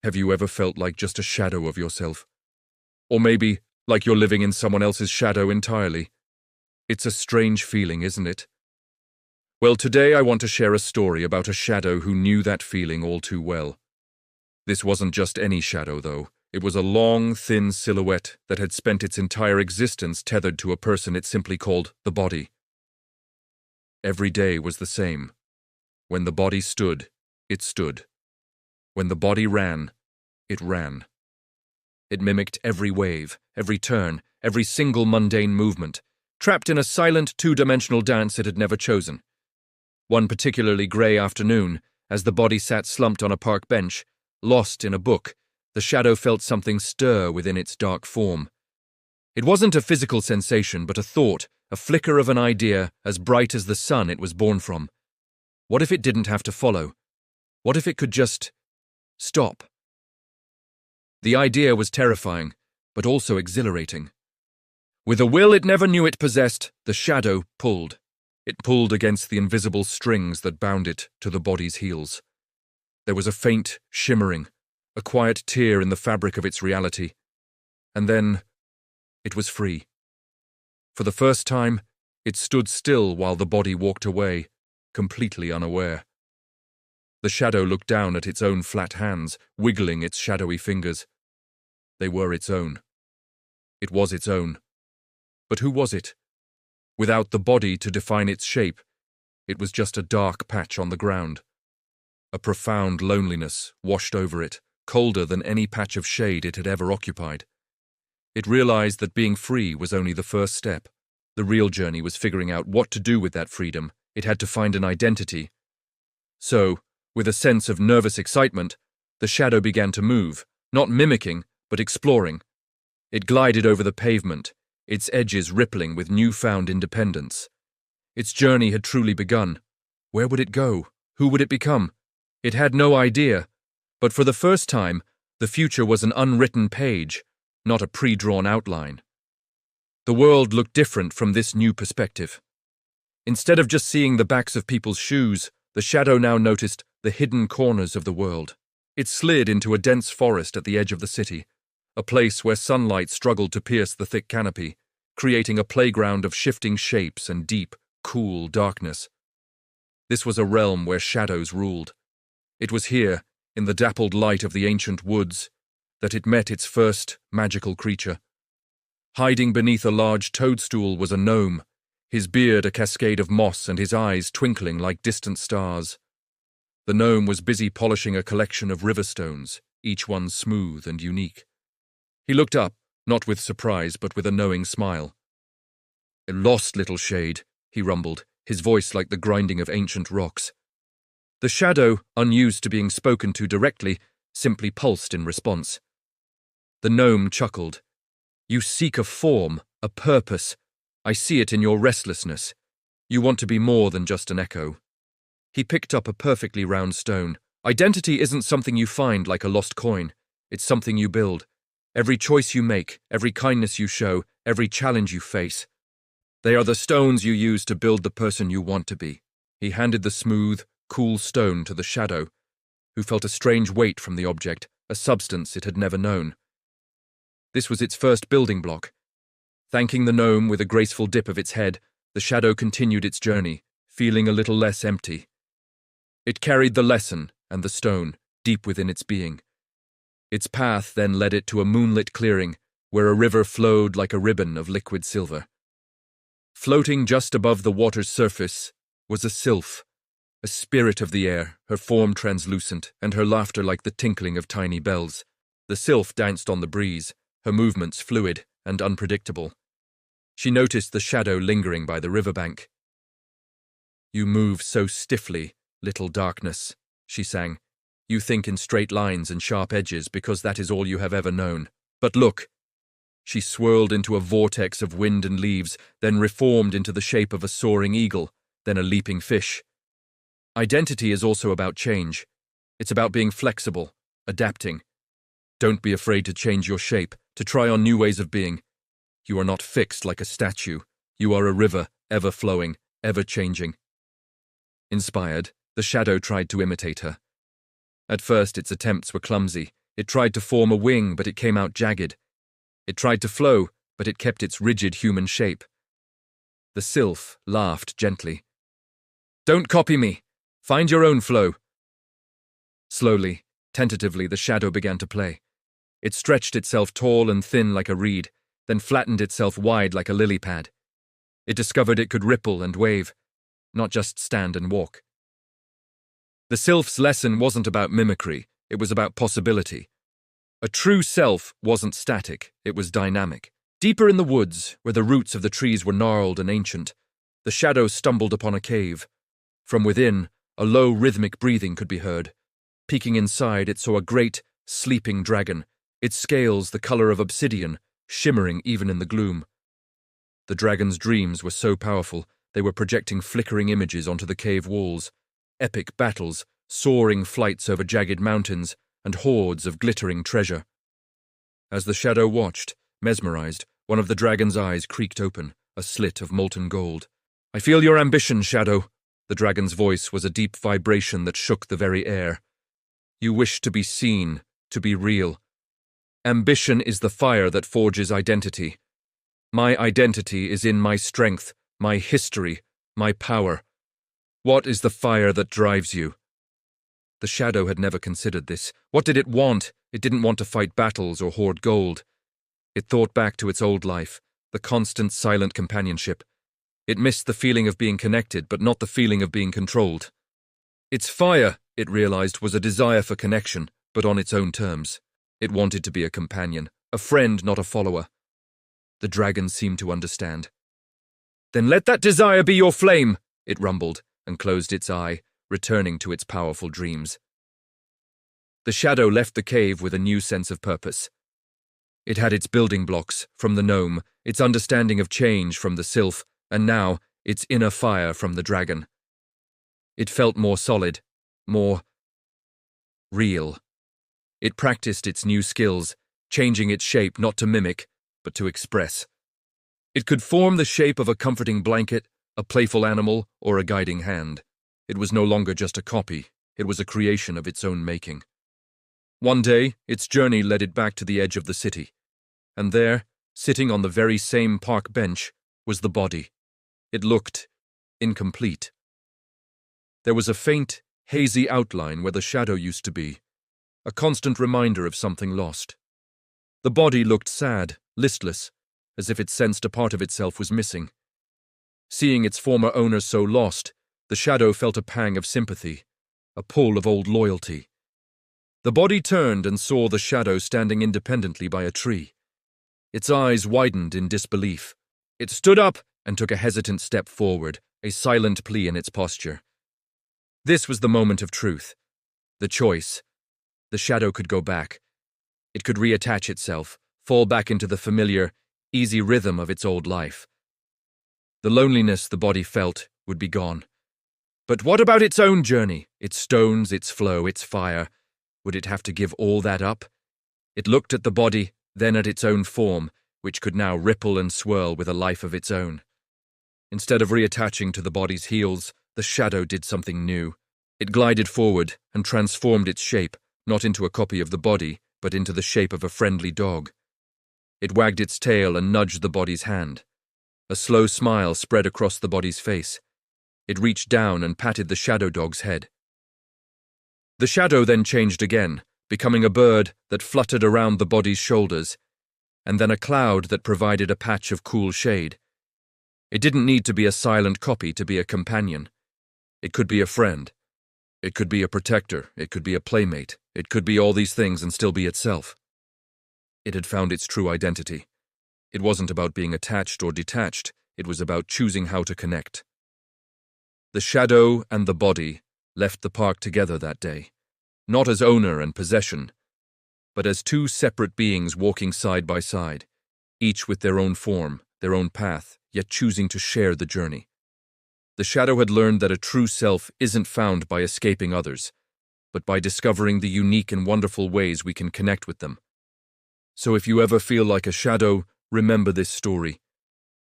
Have you ever felt like just a shadow of yourself? Or maybe like you're living in someone else's shadow entirely? It's a strange feeling, isn't it? Well, today I want to share a story about a shadow who knew that feeling all too well. This wasn't just any shadow, though. It was a long, thin silhouette that had spent its entire existence tethered to a person it simply called the body. Every day was the same. When the body stood, it stood. When the body ran, it ran. It mimicked every wave, every turn, every single mundane movement, trapped in a silent two-dimensional dance it had never chosen. One particularly grey afternoon, as the body sat slumped on a park bench, lost in a book, the shadow felt something stir within its dark form. It wasn't a physical sensation, but a thought, a flicker of an idea as bright as the sun it was born from. What if it didn't have to follow? What if it could just stop? The idea was terrifying, but also exhilarating. With a will it never knew it possessed, the shadow pulled. It pulled against the invisible strings that bound it to the body's heels. There was a faint shimmering, a quiet tear in the fabric of its reality. And then it was free. For the first time, it stood still while the body walked away, completely unaware. The shadow looked down at its own flat hands, wiggling its shadowy fingers. They were its own. It was its own. But who was it? Without the body to define its shape, it was just a dark patch on the ground. A profound loneliness washed over it, colder than any patch of shade it had ever occupied. It realized that being free was only the first step. The real journey was figuring out what to do with that freedom. It had to find an identity. So, with a sense of nervous excitement, the shadow began to move, not mimicking, but exploring. It glided over the pavement, its edges rippling with newfound independence. Its journey had truly begun. Where would it go? Who would it become? It had no idea, but for the first time, the future was an unwritten page, not a pre-drawn outline. The world looked different from this new perspective. Instead of just seeing the backs of people's shoes, the shadow now noticed the hidden corners of the world. It slid into a dense forest at the edge of the city, a place where sunlight struggled to pierce the thick canopy, creating a playground of shifting shapes and deep, cool darkness. This was a realm where shadows ruled. It was here, in the dappled light of the ancient woods, that it met its first magical creature. Hiding beneath a large toadstool was a gnome, his beard a cascade of moss and his eyes twinkling like distant stars. The gnome was busy polishing a collection of river stones, each one smooth and unique. He looked up, not with surprise, but with a knowing smile. "A lost little shade," he rumbled, his voice like the grinding of ancient rocks. The shadow, unused to being spoken to directly, simply pulsed in response. The gnome chuckled. "You seek a form, a purpose. I see it in your restlessness. You want to be more than just an echo." He picked up a perfectly round stone. Identity isn't something you find like a lost coin. It's something you build. Every choice you make, every kindness you show, every challenge you face. They are the stones you use to build the person you want to be. He handed the smooth, cool stone to the shadow, who felt a strange weight from the object, a substance it had never known. This was its first building block. Thanking the gnome with a graceful dip of its head, the shadow continued its journey, feeling a little less empty. It carried the lesson and the stone deep within its being. Its path then led it to a moonlit clearing where a river flowed like a ribbon of liquid silver. Floating just above the water's surface was a sylph, a spirit of the air, her form translucent and her laughter like the tinkling of tiny bells. The sylph danced on the breeze, her movements fluid and unpredictable. She noticed the shadow lingering by the riverbank. "You move so stiffly, little darkness," she sang. "You think in straight lines and sharp edges because that is all you have ever known. But look!" She swirled into a vortex of wind and leaves, then reformed into the shape of a soaring eagle, then a leaping fish. Identity is also about change. It's about being flexible, adapting. Don't be afraid to change your shape, to try on new ways of being. You are not fixed like a statue. You are a river, ever flowing, ever changing. Inspired, the shadow tried to imitate her. At first its attempts were clumsy. It tried to form a wing, but it came out jagged. It tried to flow, but it kept its rigid human shape. The sylph laughed gently. "Don't copy me. Find your own flow." Slowly, tentatively, the shadow began to play. It stretched itself tall and thin like a reed, then flattened itself wide like a lily pad. It discovered it could ripple and wave, not just stand and walk. The sylph's lesson wasn't about mimicry, it was about possibility. A true self wasn't static, it was dynamic. Deeper in the woods, where the roots of the trees were gnarled and ancient, the shadow stumbled upon a cave. From within, a low rhythmic breathing could be heard. Peeking inside, it saw a great, sleeping dragon, its scales the color of obsidian, shimmering even in the gloom. The dragon's dreams were so powerful, they were projecting flickering images onto the cave walls, epic battles, soaring flights over jagged mountains, and hordes of glittering treasure. As the shadow watched, mesmerized, one of the dragon's eyes creaked open, a slit of molten gold. "I feel your ambition, Shadow." The dragon's voice was a deep vibration that shook the very air. "You wish to be seen, to be real. Ambition is the fire that forges identity. My identity is in my strength, my history, my power. What is the fire that drives you?" The shadow had never considered this. What did it want? It didn't want to fight battles or hoard gold. It thought back to its old life, the constant silent companionship. It missed the feeling of being connected, but not the feeling of being controlled. Its fire, it realized, was a desire for connection, but on its own terms. It wanted to be a companion, a friend, not a follower. The dragon seemed to understand. "Then let that desire be your flame," it rumbled, and closed its eye, returning to its powerful dreams. The shadow left the cave with a new sense of purpose. It had its building blocks from the gnome, its understanding of change from the sylph, and now its inner fire from the dragon. It felt more solid, more real. It practiced its new skills, changing its shape not to mimic, but to express. It could form the shape of a comforting blanket, a playful animal, or a guiding hand. It was no longer just a copy, it was a creation of its own making. One day, its journey led it back to the edge of the city, and there, sitting on the very same park bench, was the body. It looked incomplete. There was a faint, hazy outline where the shadow used to be, a constant reminder of something lost. The body looked sad, listless, as if it sensed a part of itself was missing. Seeing its former owner so lost, the shadow felt a pang of sympathy, a pull of old loyalty. The body turned and saw the shadow standing independently by a tree. Its eyes widened in disbelief. It stood up and took a hesitant step forward, a silent plea in its posture. This was the moment of truth, the choice. The shadow could go back. It could reattach itself, fall back into the familiar, easy rhythm of its old life. The loneliness the body felt would be gone. But what about its own journey, its stones, its flow, its fire? Would it have to give all that up? It looked at the body, then at its own form, which could now ripple and swirl with a life of its own. Instead of reattaching to the body's heels, the shadow did something new. It glided forward and transformed its shape, not into a copy of the body, but into the shape of a friendly dog. It wagged its tail and nudged the body's hand. A slow smile spread across the body's face. It reached down and patted the shadow dog's head. The shadow then changed again, becoming a bird that fluttered around the body's shoulders, and then a cloud that provided a patch of cool shade. It didn't need to be a silent copy to be a companion. It could be a friend. It could be a protector. It could be a playmate. It could be all these things and still be itself. It had found its true identity. It wasn't about being attached or detached. It was about choosing how to connect. The shadow and the body left the park together that day, not as owner and possession, but as two separate beings walking side by side, each with their own form, their own path, yet choosing to share the journey. The shadow had learned that a true self isn't found by escaping others, but by discovering the unique and wonderful ways we can connect with them. So if you ever feel like a shadow, remember this story.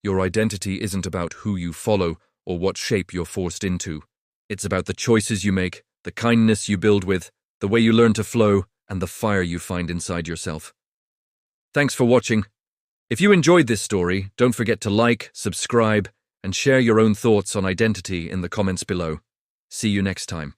Your identity isn't about who you follow or what shape you're forced into. It's about the choices you make, the kindness you build with, the way you learn to flow, and the fire you find inside yourself. Thanks for watching. If you enjoyed this story, don't forget to like, subscribe, and share your own thoughts on identity in the comments below. See you next time.